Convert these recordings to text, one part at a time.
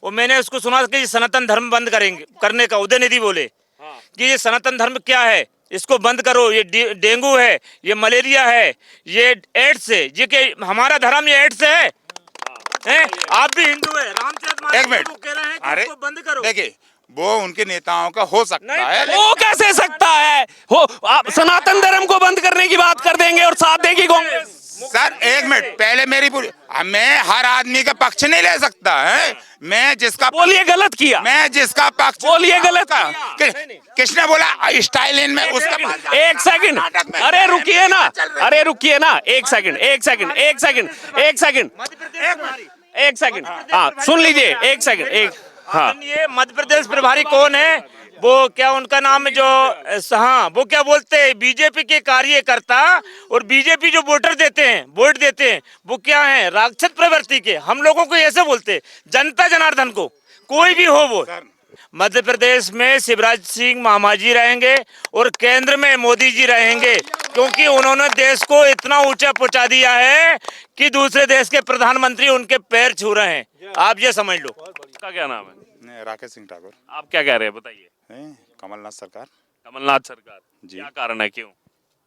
और मैंने उसको सुना कि ये सनातन धर्म बंद करेंगे करने का उदयनिधि बोले कि ये सनातन धर्म क्या है, इसको बंद करो, ये डेंगू है, ये मलेरिया है, ये एड्स है, ये कि हमारा धर्म ये एड्स है। आप भी हिंदू है, रामचरितमानस एक मिनट, को कह रहे हैं कि अरे इसको बंद करो। देखिए वो उनके नेताओं का हो सकता है, वो कैसे सकता है हो? आप सनातन धर्म को बंद करने की बात कर देंगे और साथ देगी कांग्रेस। सर एक मिनट पहले मेरी पूरी, मैं हर आदमी का पक्ष नहीं ले सकता है। मैं जिसका बोलिए गलत किया, मैं जिसका पक्ष बोलिए गलत का किसने बोला स्टाइलिन में उसका एक सेकंड, अरे रुकिए ना, अरे रुकिए ना, एक सेकंड, एक सेकंड, एक सेकंड, एक सेकंड, एक सेकंड, हाँ सुन लीजिए, एक सेकंड, एक, हाँ ये मध्य प्रदेश प्रभारी कौन है, वो क्या उनका नाम है जो, हाँ वो क्या बोलते हैं, बीजेपी के कार्यकर्ता और बीजेपी जो वोटर देते हैं, वोट देते हैं, वो क्या है, राक्षस प्रवृत्ति के। हम लोगों को ऐसे बोलते हैं, जनता जनार्दन को, कोई भी हो वो। मध्य प्रदेश में शिवराज सिंह महामाजी रहेंगे और केंद्र में मोदी जी रहेंगे, क्योंकि उन्होंने देश को इतना ऊंचा पहुंचा दिया है कि दूसरे देश के प्रधानमंत्री उनके पैर छू रहे हैं। आप ये समझ लो। उसका क्या नाम है? राकेश सिंह ठाकुर। आप क्या कह रहे हैं बताइए? कमलनाथ सरकार। कमलनाथ सरकार जी। क्या कारण है, क्यों?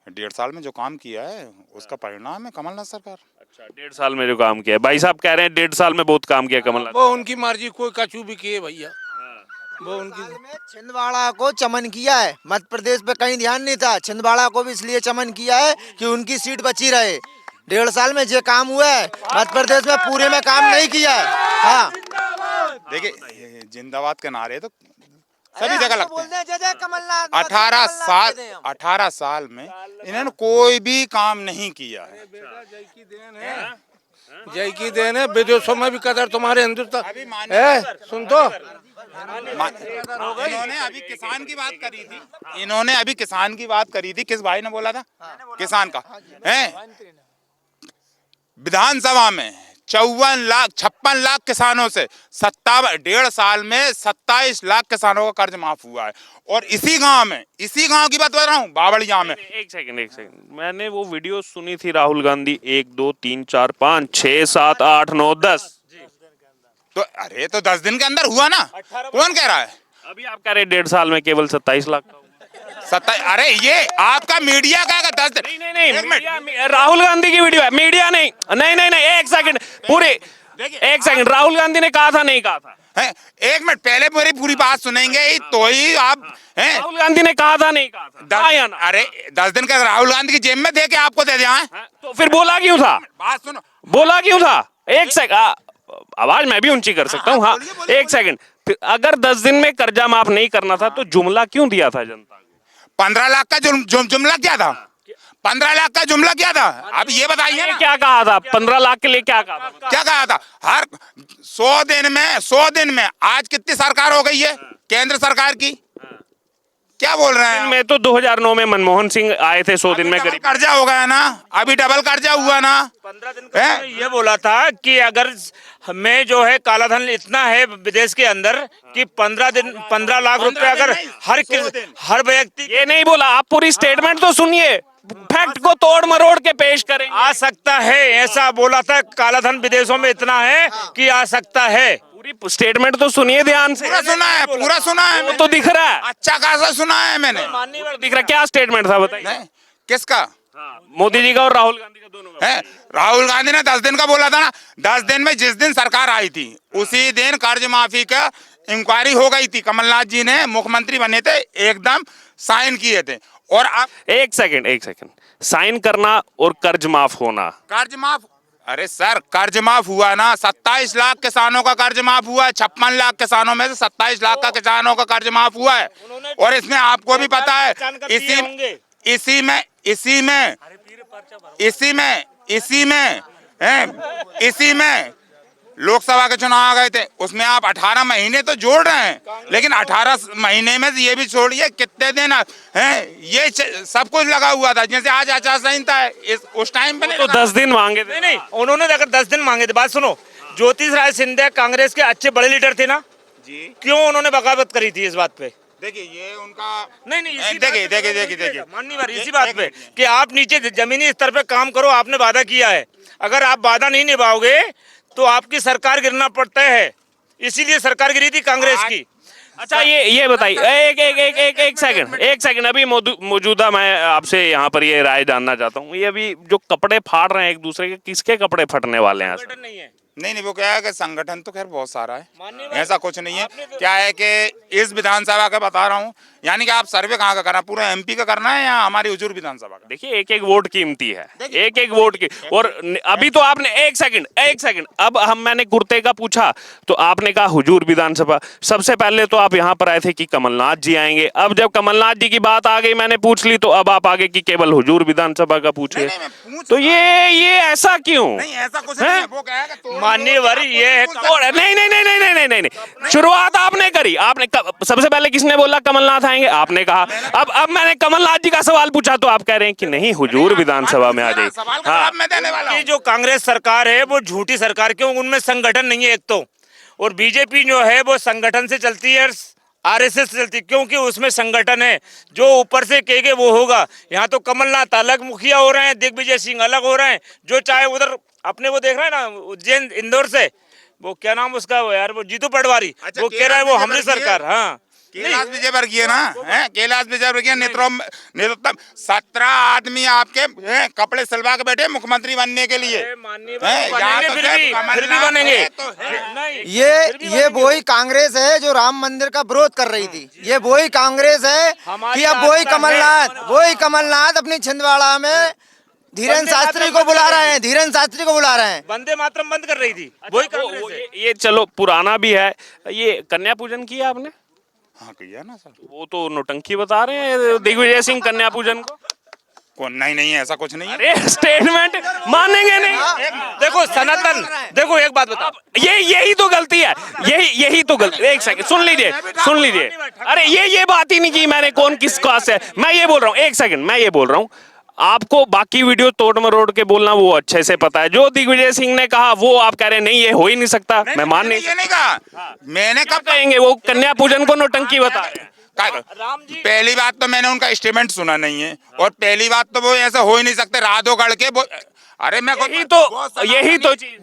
1.5 साल में जो काम किया है उसका परिणाम है कमलनाथ सरकार। अच्छा, 1.5 साल में जो काम किया, भाई साहब कह रहे हैं 1.5 साल में बहुत काम किया कमलनाथ। वो उनकी मर्जी, कोई कचू भी किए भैया, वो उनकी। छिंदवाड़ा को चमन किया है, मध्य प्रदेश पे कहीं ध्यान नहीं था। छिंदवाड़ा को भी इसलिए चमन किया है कि उनकी सीट बची रहे। 1.5 साल में जो काम हुआ है मध्य प्रदेश में पूरे में काम नहीं किया है। हाँ देखिए जिंदाबाद के नारे तो सभी जगह लगते हैं। जय जय कमलनाथ। 18 साल में इन्होंने कोई भी काम नहीं किया है। जय की देन है, विदेशों में भी कदर तुम्हारे हिंदुस्तान है। सुन तो इन्होंने अभी किसान की बात करी थी, इन्होंने अभी किसान की बात करी थी, किस भाई ने बोला था? किसान का है। विधानसभा में 56 लाख किसानों से 1.5 साल में 27 लाख किसानों का कर्ज माफ हुआ है। और इसी गांव की बात कर रहा हूँ, बावड़िया में। एक सेकंड, मैंने वो वीडियो सुनी थी, राहुल गांधी 1 2 3 4 5 6 7 8 9 10। तो अरे तो 10 दिन के अंदर हुआ ना, कौन कह रहा है? अभी आप कह रहे 1.5 साल में केवल 27 लाख। अरे ये आपका मीडिया का 10 दिन। नहीं, राहुल गांधी की वीडियो है, मीडिया नहीं। एक सेकंड पूरे, एक सेकंड, राहुल गांधी ने कहा था नहीं कहा था? एक मिनट पहले मेरी पूरी बात सुनेंगे तो ही आप हैं। राहुल गांधी ने कहा था नहीं कहा था? अरे 10 दिन का राहुल गांधी की जेब में दे के आपको दे दिया है, तो फिर बोला क्यों था? बात सुनो, बोला क्यों था? एक सेकंड, आवाज मैं भी ऊंची कर सकता हूँ। हाँ एक सेकंड, अगर 10 दिन में कर्जा माफ नहीं करना था तो जुमला क्यों दिया था जनता को? 15 लाख का जुमला क्या था? 15 लाख का जुमला क्या था? अब ये बताइए ना, क्या कहा था? 15 लाख के लिए क्या कहा था? क्या कहा था? हर 100 दिन में आज कितनी सरकार हो गई है केंद्र सरकार की? क्या बोल रहे हैं? मैं तो 2009 में मनमोहन सिंह आए थे, 100 दिन में करीब कर्जा हो गया ना, अभी डबल कर्जा हुआ ना। 15 दिन का ये बोला था कि अगर हमें जो है काला धन इतना है विदेश के अंदर कि 15 लाख रुपए अगर हर व्यक्ति। ये नहीं बोला, आप पूरी स्टेटमेंट तो सुनिए, फैक्ट को तोड़ मरोड़ के पेश करें। आ सकता है, ऐसा बोला था, काला धन विदेशों में इतना है कि आ सकता है। पूरी स्टेटमेंट तो सुनिए ध्यान से। पूरा सुना है वो तो दिख रहा है, अच्छा खासा सुना है मैंने। दिख रहा, क्या स्टेटमेंट था बताइए? किसका? मोदी जी का और राहुल गांधी का, दोनों का है। राहुल गांधी ने 10 दिन का बोला था ना, 10 दिन में जिस दिन सरकार आई थी उसी दिन कर्ज माफी का इंक्वायरी हो गई थी। कमलनाथ जी ने मुख्यमंत्री बने थे, एकदम साइन किए थे। और अब एक सेकंड, साइन करना और कर्ज माफ होना, कर्ज माफ, अरे सर कर्ज माफ हुआ ना, 27 लाख किसानों का कर्ज माफ हुआ है। 56 लाख किसानों में से 27 लाख का किसानों का कर्ज माफ हुआ है। और इसमें आपको भी पता है, इसी में लोकसभा के चुनाव आ गए थे, उसमें आप 18 महीने तो जोड़ रहे हैं, लेकिन 18 महीने में ये भी छोड़िए कितने दिन हैं, ये सब कुछ लगा हुआ था। जैसे आज आचार संहिता है, उस टाइम पे तो 10 दिन मांगे थे। नहीं, उन्होंने अगर 10 दिन मांगे थे, बात सुनो, ज्योतिरादित्य सिंधिया कांग्रेस के अच्छे बड़े लीडर थे ना जी, क्यों उन्होंने बगावत करी थी इस बात पे? देखिए ये उनका नहीं, देखिए माननी बात इसी बात पे कि आप नीचे जमीनी स्तर पे काम करो, आपने वादा किया है, अगर आप वादा नहीं निभाओगे तो आपकी सरकार गिरना पड़ता है। इसीलिए सरकार गिरी थी कांग्रेस की। अच्छा ये बताइए एक सेकंड अभी मौजूदा मैं आपसे यहाँ पर ये राय जानना चाहता हूँ, ये अभी जो कपड़े फाड़ रहे हैं एक दूसरे के, किसके कपड़े फटने वाले हैं? संगठन नहीं है। नहीं वो क्या है कि संगठन तो खैर बहुत सारा है, ऐसा कुछ नहीं है। क्या है कि इस विधानसभा का बता रहा हूँ, यानी कि आप सर्वे कहाँ का करना, पूरा एमपी का करना है या हमारी हुजूर विधानसभा का? देखिए एक एक वोट कीमती है, एक एक वोट की। और अभी तो आपने एक सेकंड अब मैंने कुर्ते का पूछा तो आपने कहा हुजूर विधानसभा। सबसे पहले तो आप यहाँ पर आए थे कि कमलनाथ जी आएंगे, अब जब कमलनाथ जी की बात आ गई मैंने पूछ ली तो अब आप आगे की केवल हुजूर विधानसभा का पूछे। तो ये ऐसा क्यों? नहीं ऐसा कुछ नहीं है, वो क्या है कि मान्यवर ये है। नहीं, शुरुआत आपने करी। आपने सबसे पहले किसने बोला कमलनाथ आएंगे? आपने कहा। अब मैंने कमलनाथ जी का सवाल पूछा तो आप कह रहे हैं कि नहीं हुजूर विधानसभा में आ जाइए। सवाल का जवाब मैं देने वाला हूँ। ये जो कांग्रेस सरकार है वो झूठी सरकार, क्यों? उनमें संगठन नहीं है एक तो, और बीजेपी जो है वो संगठन से चलती है, आरएसएस से चलती, क्योंकि उसमें संगठन है। जो ऊपर से कहेंगे वो होगा। यहाँ तो कमलनाथ अलग मुखिया हो रहे हैं, दिग्विजय सिंह अलग हो रहे हैं, जो चाहे उधर अपने वो देख रहे हैं ना, उज्जैन इंदौर से वो क्या नाम उसका वो यार, वो जीतू पटवारी, अच्छा, वो कह रहा है वो हमारी सरकार। हाँ कैलाश विजयवर्गीय ना है, कैलाश विजयवर्गीय नेतृत्व 17 आदमी आपके कपड़े सिलवा के बैठे मुख्यमंत्री बनने के लिए। फिर भी बनेंगे। ये वही कांग्रेस है जो राम मंदिर का विरोध कर रही थी। ये वही कांग्रेस है कि अब वही कमलनाथ अपनी छिंदवाड़ा में धीरेन्द्र शास्त्री को बुला रहे हैं, धीरेन्द्र शास्त्री को बुला रहे हैं। वंदे मातरम बंद कर रही थी वही कांग्रेस है। ये चलो पुराना भी है। ये कन्या पूजन किया आपने? हाँ किया ना सर। वो तो नौटंकी बता रहे हैं दिग्विजय सिंह कन्या पूजन को। कौन? नहीं ऐसा कुछ नहीं है। अरे स्टेटमेंट मानेंगे नहीं। देखो सनातन, देखो एक बात बता, यही तो गलती है, यही तो गलती। एक सेकंड सुन लीजिए। अरे ये बात ही नहीं की मैंने कौन किस का से। मैं ये बोल रहा हूँ, एक सेकंड मैं ये बोल रहा हूँ, आपको बाकी वीडियो तोड़ मरोड़ के बोलना वो अच्छे से पता है। जो दिग्विजय सिंह ने कहा वो आप कह रहे हैं नहीं ये हो ही नहीं सकता। मैं मान नहीं ये नहीं कहा मैंने। कब कहेंगे वो कन्या पूजन को नौटंकी बता रहे हैं? पहली बात तो मैंने उनका स्टेटमेंट सुना नहीं है, और पहली बात तो वो ऐसा हो ही नहीं सकते राधोगढ़ के अरे मैं यही तो चीज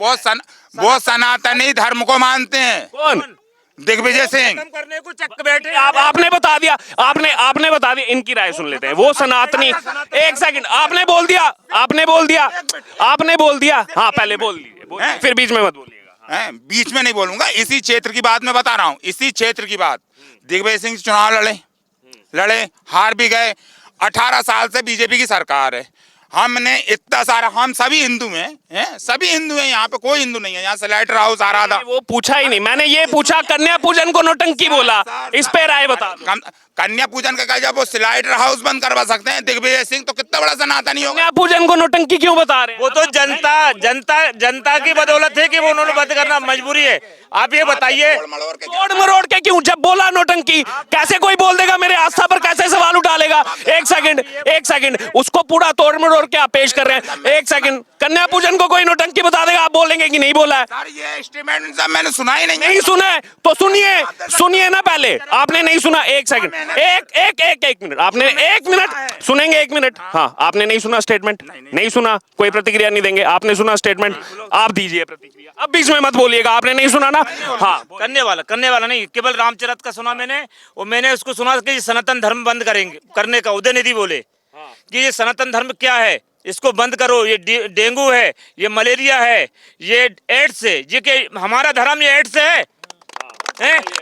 वो सनातनी धर्म को मानते हैं। कौन? दिग्विजय सिंह करने को चक बैठे। आपने बता दिया, आपने बता दिया। इनकी राय सुन लेते हैं। वो सनातनी, एक सेकंड आपने बोल दिया। हाँ पहले बोल लीजिए, फिर बीच में मत बोलिएगा। बीच में नहीं बोलूंगा। इसी क्षेत्र की बात मैं बता रहा हूँ, इसी क्षेत्र की बात। दिग्विजय सिंह चुनाव लड़े हार भी गए। 18 साल से बीजेपी की सरकार है। हमने इतना सारा, हम सभी हिंदू हैं, सभी हिंदू हैं, यहाँ पे कोई हिंदू नहीं है। यहाँ से लाइटर हाउस आ रहा था, वो पूछा ही नहीं मैंने। ये पूछा कन्या पूजन को नौटंकी बोला, इस पे राय बता दो। कन्या पूजन का जब वो स्लाइडर हाउस बंद करवा सकते हैं दिग्विजय सिंह, तो कितना बड़ा सनातनी होगा। कन्या पूजन को नौटंकी क्यों बता रहे हैं? वो तो जनता की बदौलत है कि वो उन्होंने बंद करना मजबूरी है। आप ये बताइए तोड़ मरोड़ के क्यों? जब बोला नौटंकी, कैसे कोई बोल देगा मेरे आस्था पर, कैसे सवाल उठा लेगा? एक सेकंड उसको पूरा तोड़ मरोड़ के आप पेश कर रहे हैं। एक सेकंड, कन्या पूजन को कोई नौटंकी बता देगा, आप बोलेंगे कि नहीं बोला है? सर ये स्टेटमेंट मैंने सुना ही नहीं सुना है तो सुनिए ना पहले। आपने नहीं सुना? एक सेकंड, एक मिनट, आपने 1 मिनट सुनेंगे, 1 मिनट। हाँ आपने नहीं सुना स्टेटमेंट? नहीं सुना, कोई प्रतिक्रिया नहीं देंगे। आपने सुना स्टेटमेंट, आप दीजिए प्रतिक्रिया। अब बीच में मत बोलिएगा, आपने नहीं सुना ना। हाँ करने वाला नहीं, केवल रामचरित का सुना मैंने, और मैंने उसको सुना कि सनातन धर्म बंद करने का उदयनिधि बोले कि ये सनातन धर्म क्या है, इसको बंद करो। ये डेंगू है, ये मलेरिया है, ये एड्स है, ये के हमारा धर्म ये एड्स है।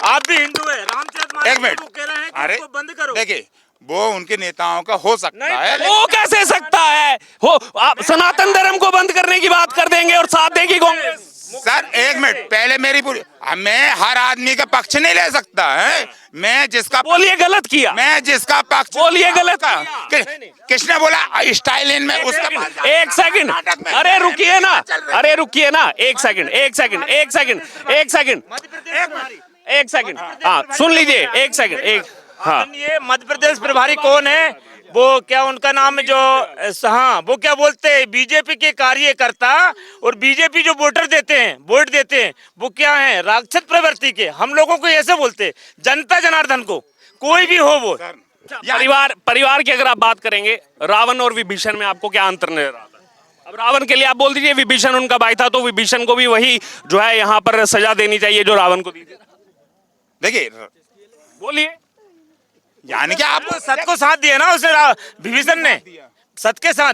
आप भी हिंदू है, रामचरित एक मिनट, कह रहे हैं कि अरे इसको बंद करो। देखिए वो उनके नेताओं का हो सकता है, वो कैसे सकता है? हो आप सनातन धर्म को बंद करने की बात कर देंगे और साथ देगी कांग्रेस? सर 1 मिनट पहले मेरी पूरी, मैं हर आदमी का पक्ष नहीं ले सकता है। मैं जिसका बोलिए गलत किया, मैं जिसका पक्ष बोलिए गलत किसने बोला स्टाइल इन में उसका? एक सेकंड, अरे रुकिए ना, एक सेकंड। हाँ सुन लीजिए, एक सेकंड। हाँ ये मध्य प्रदेश प्रभारी कौन है? वो क्या उनका नाम है जो, हाँ वो क्या बोलते हैं, बीजेपी के कार्यकर्ता, और बीजेपी जो वोट देते हैं वो क्या है, राक्षस प्रवृत्ति के। हम लोगों को ऐसे बोलते हैं, जनता जनार्दन को, कोई भी हो वो। परिवार की अगर आप बात करेंगे, रावण और विभीषण में आपको क्या अंतर नजर आता है? अब रावण के लिए आप बोल दीजिए विभीषण उनका भाई था, तो विभीषण को भी वही जो है यहाँ पर सजा देनी चाहिए जो रावण को दी थी। देखिए, बोलिए। यानी कि आप सत को साथ दिया ना उसने, विभीषण ने सत के साथ।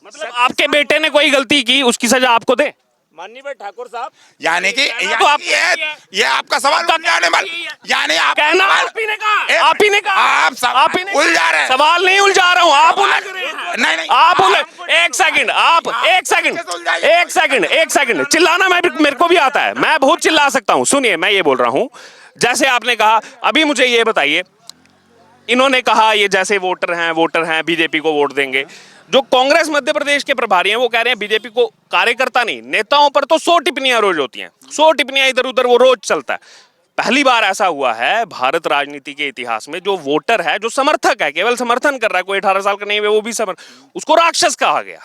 मतलब आपके बेटे ने कोई गलती की, उसकी सजा आपको दे? माननीय भाई ठाकुर साहब, यानी कि तो आप ये आपका सवाल उलझाने वाला, यानी आप कहना आप ही ने कहा, आप ही ने कहा, आप ही ने उलझा रहे हैं। सवाल नहीं उलझा रहा हूँ, आप उलझ रहे हैं। नहीं, आप एक सेकंड, आप एक सेकंड चिल्लाना मेरे को भी आता है, मैं बहुत चिल्ला सकता हूँ। सुनिए, मैं ये बोल रहा हूँ, जैसे आपने कहा, अभी मुझे ये बताइए, इन्होंने कहा ये जैसे वोटर हैं बीजेपी को वोट देंगे। जो कांग्रेस मध्य प्रदेश के प्रभारी हैं वो कह रहे हैं बीजेपी को कार्यकर्ता नहीं, नेताओं पर तो 100 टिप्पणियां रोज होती हैं, 100 टिप्पणियां इधर उधर वो रोज चलता है। पहली बार ऐसा हुआ है भारत राजनीति के इतिहास में, जो वोटर है, जो समर्थक है, केवल समर्थन कर रहा है, कोई 18 साल का नहीं है वो भी उसको राक्षस कहा गया।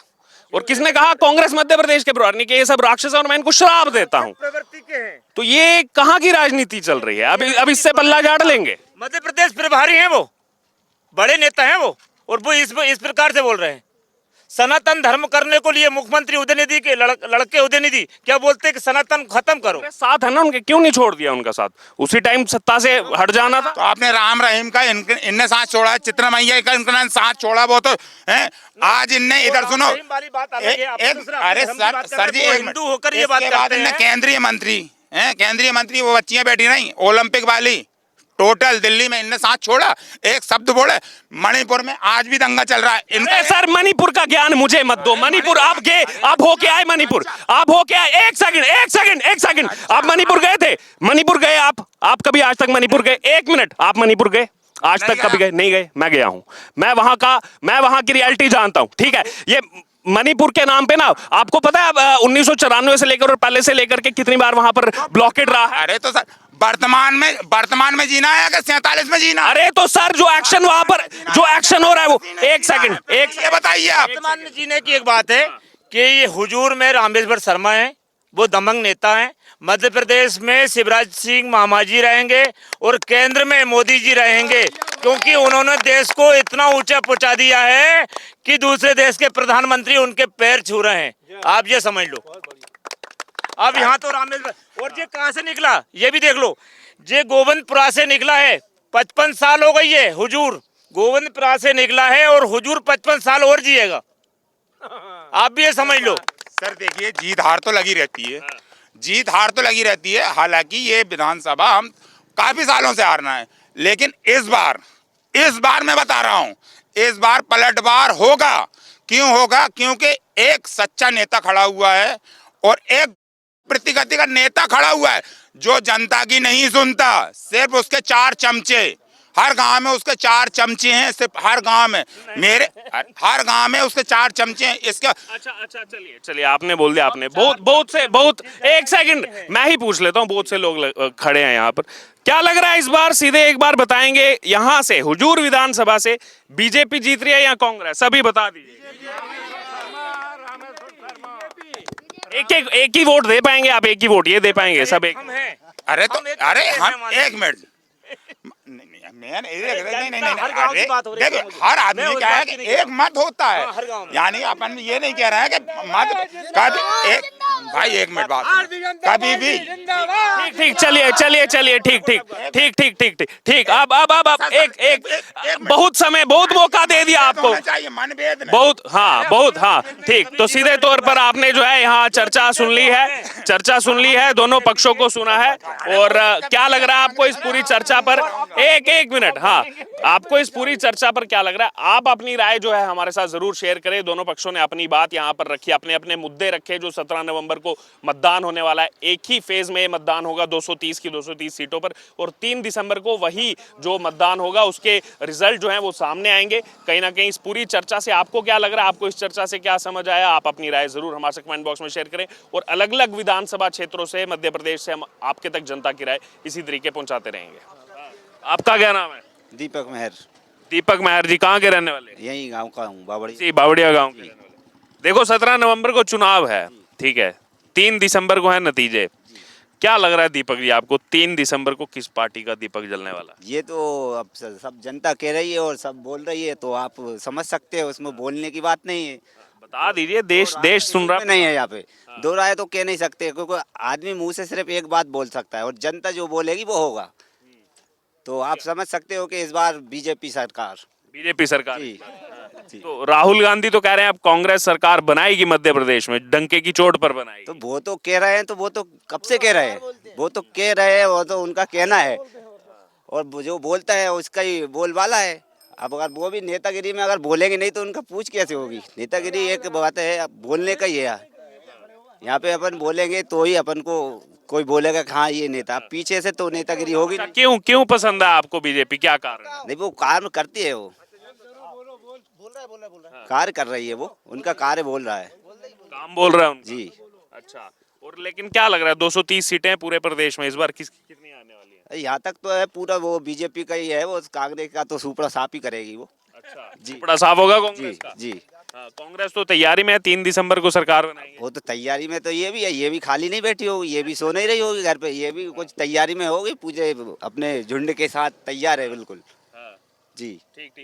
और किसने कहा? कांग्रेस मध्य प्रदेश के प्रभारी ने कि ये सब राक्षस है और मैं इनको श्राप देता हूं। प्रवृत्ति के हैं। तो ये कहां की राजनीति चल रही है? अब इससे पल्ला झाड़ लेंगे। मध्य प्रदेश प्रभारी हैं वो, बड़े नेता हैं वो, और वो इस प्रकार से बोल रहे हैं। सनातन धर्म करने को लिए मुख्यमंत्री उदयनिधि के लड़के उदयनिधि क्या बोलते हैं कि सनातन खत्म करो। साथ है ना उनके, क्यों नहीं छोड़ दिया उनका साथ? उसी टाइम सत्ता से हट जाना था। तो आपने राम रहीम का इनने साथ छोड़ा है, चित्रा मैया का इनका साथ छोड़ा, वो तो है। आज इनने इधर सुनो, अरे सर जी, हिंदू होकर ये बात करते हैं। केंद्रीय मंत्री वो बच्चियां बैठी नहीं ओलंपिक वाली, टोटल दिल्ली में इनने साथ छोड़ा, एक शब्द बोले। मणिपुर में आज भी दंगा चल रहा है इनका। सर मणिपुर का ज्ञान मुझे मत दो। मणिपुर आप गए, आप होके आए मणिपुर, आप होके आए। एक सेकंड, आप मणिपुर गए थे? मणिपुर गए आप कभी आज तक मणिपुर गए? 1 मिनट, आप मणिपुर गए आज तक कभी गए? नहीं गए। मैं गया हूं, मैं वहां की रियलिटी जानता हूं, ठीक है। ये मणिपुर के नाम पे ना, आपको पता है 1994 से लेकर और पहले से लेकर के कितनी बार वहां पर ब्लॉकेड रहा है? अरे तो सर वर्तमान में जीना है कि 47 में जीना? अरे तो सर जो एक्शन वहां पर जो एक्शन हो रहा है वो, एक सेकंड, ये बताइए आप। वर्तमान में जीने की एक बात है कि ये हुजूर में रामेश्वर शर्मा है, वो दमंग नेता हैं। मध्य प्रदेश में शिवराज सिंह महामाजी रहेंगे और केंद्र में मोदी जी रहेंगे, क्योंकि उन्होंने देश को इतना ऊंचा पहुंचा दिया है कि दूसरे देश के प्रधानमंत्री उनके पैर छू रहे हैं। आप ये समझ लो। अब यहाँ तो रामेश्वर, और ये कहाँ से निकला ये भी देख लो। ये गोविंदपुरा से निकला है, 55 साल हो गई है हुजूर, गोविंदपुरा से निकला है और हुजूर 55 साल और जिएगा। आप भी ये समझ लो। सर देखिए, जीत हार तो लगी रहती है, हालांकि ये विधानसभा हम काफी सालों से हारना है, लेकिन इस बार मैं बता रहा हूं, इस बार पलटवार होगा। क्यों होगा? क्योंकि एक सच्चा नेता खड़ा हुआ है और एक प्रतिगति का नेता खड़ा हुआ है जो जनता की नहीं सुनता। सिर्फ उसके 4 चमचे, हर गांव में उसके 4 चमचे हैं, सिर्फ हर गांव में उसके 4 चमचे हैं। इसका अच्छा चलिए आपने बोल दिया। आपने बहुत एक सेकंड मैं ही पूछ लेता हूँ, बहुत से लोग खड़े हैं यहाँ पर। क्या लग रहा है इस बार? सीधे एक बार बताएंगे, यहाँ से हुजूर विधानसभा से बीजेपी जीत रही है या कांग्रेस? सभी बता दीजिए। एक ही वोट दे पाएंगे आप? एक ही वोट ये दे पाएंगे सब? एक अरे हम 1 मिनट, देखो हर आदमी क्या है कि एक मत होता है, यानी अपन ये नहीं कह रहे हैं कि मत कभी एक, भाई 1 मिनट बात, कभी भी ठीक। चलिए ठीक। अब एक बहुत मौका दे दिया आपको, बहुत हाँ ठीक। तो सीधे तौर पर आपने जो है यहाँ चर्चा सुन ली है, दोनों पक्षों को सुना है। और क्या लग रहा है आपको इस पूरी चर्चा पर? एक मिनट, हाँ, आपको इस पूरी चर्चा पर क्या लग रहा है? आप अपनी राय जो है हमारे साथ जरूर शेयर करें। दोनों पक्षों ने अपनी बात यहाँ पर रखी, अपने अपने मुद्दे रखे। जो 17 नवंबर को मतदान होने वाला है, एक ही फेज में मतदान होगा 230 की 230 सीटों पर, और 3 दिसंबर को वही जो मतदान होगा उसके रिजल्ट जो है वो सामने आएंगे। कहीं ना कहीं इस पूरी चर्चा से आपको क्या लग रहा है? आपको इस चर्चा से क्या समझ आया? आप अपनी राय जरूर हमारे साथ कमेंट बॉक्स में शेयर करें। और अलग अलग विधानसभा क्षेत्रों से, मध्य प्रदेश से हम आपके तक जनता की राय इसी तरीके पहुंचाते रहेंगे। आपका क्या नाम है? दीपक महर जी, कहाँ के रहने वाले? यही गांव का हूँ, बावड़िया गांव के। देखो 17 नवंबर को चुनाव है, ठीक है, 3 दिसंबर को है नतीजे। क्या लग रहा है दीपक जी आपको, 3 दिसंबर को किस पार्टी का दीपक जलने वाला? ये तो अब सब जनता कह रही है और सब बोल रही है, तो आप समझ सकते हैं, उसमें बोलने की बात नहीं है। बता दीजिए, देश देश सुन रहा में नहीं है यहाँ पे। दो राय तो कह नहीं सकते, क्योंकि आदमी मुंह से सिर्फ एक बात बोल सकता है और जनता जो बोलेगी वो होगा। तो आप समझ सकते हो कि इस बार बीजेपी सरकार। बीजेपी सरकार। जी जी। तो राहुल गांधी तो कह रहे हैं अब कांग्रेस सरकार बनाएगी मध्य प्रदेश में, डंके की चोट पर बनाएगी। तो वो तो कह रहे हैं, तो वो तो कब से कह रहे हैं, वो तो कह रहे हैं, वो तो उनका कहना है और वो जो बोलता है उसका ही बोलबाला है। अब अगर वो भी नेतागिरी में अगर बोलेंगे नहीं तो उनका पूछ कैसे होगी। नेतागिरी एक बात है, अब बोलने का ही है। यहाँ पे अपन बोलेंगे तो ही अपन को कोई बोलेगा कि हाँ ये नेता। पीछे से तो नेतागिरी होगी नहीं। क्यों क्यों पसंद है आपको बीजेपी, क्या कारण है? नहीं, वो कार्य करती है, वो कार्य कर रही है, वो उनका कार्य बोल रहा है। काम बोल रहा है उनका। जी। अच्छा, और लेकिन क्या लग रहा है 230 सीटें हैं पूरे प्रदेश में, इस बार कितनी आने वाली है? यहाँ तक तो है पूरा वो बीजेपी का ही है, वो कांग्रेस का तो सुपड़ा साफ ही करेगी वो। अच्छा, जी। बड़ा साफ होगा जी कांग्रेस का। जी। हाँ, कांग्रेस तो तैयारी में है, 3 दिसंबर को सरकार बनाएगी। वो तो तैयारी में तो ये भी है, ये भी खाली नहीं बैठी होगी, ये भी सो नहीं रही होगी घर पे, ये भी कुछ तैयारी में होगी, पूरे अपने झुंड के साथ तैयार है बिल्कुल। हाँ, जी। ठीक ठीक।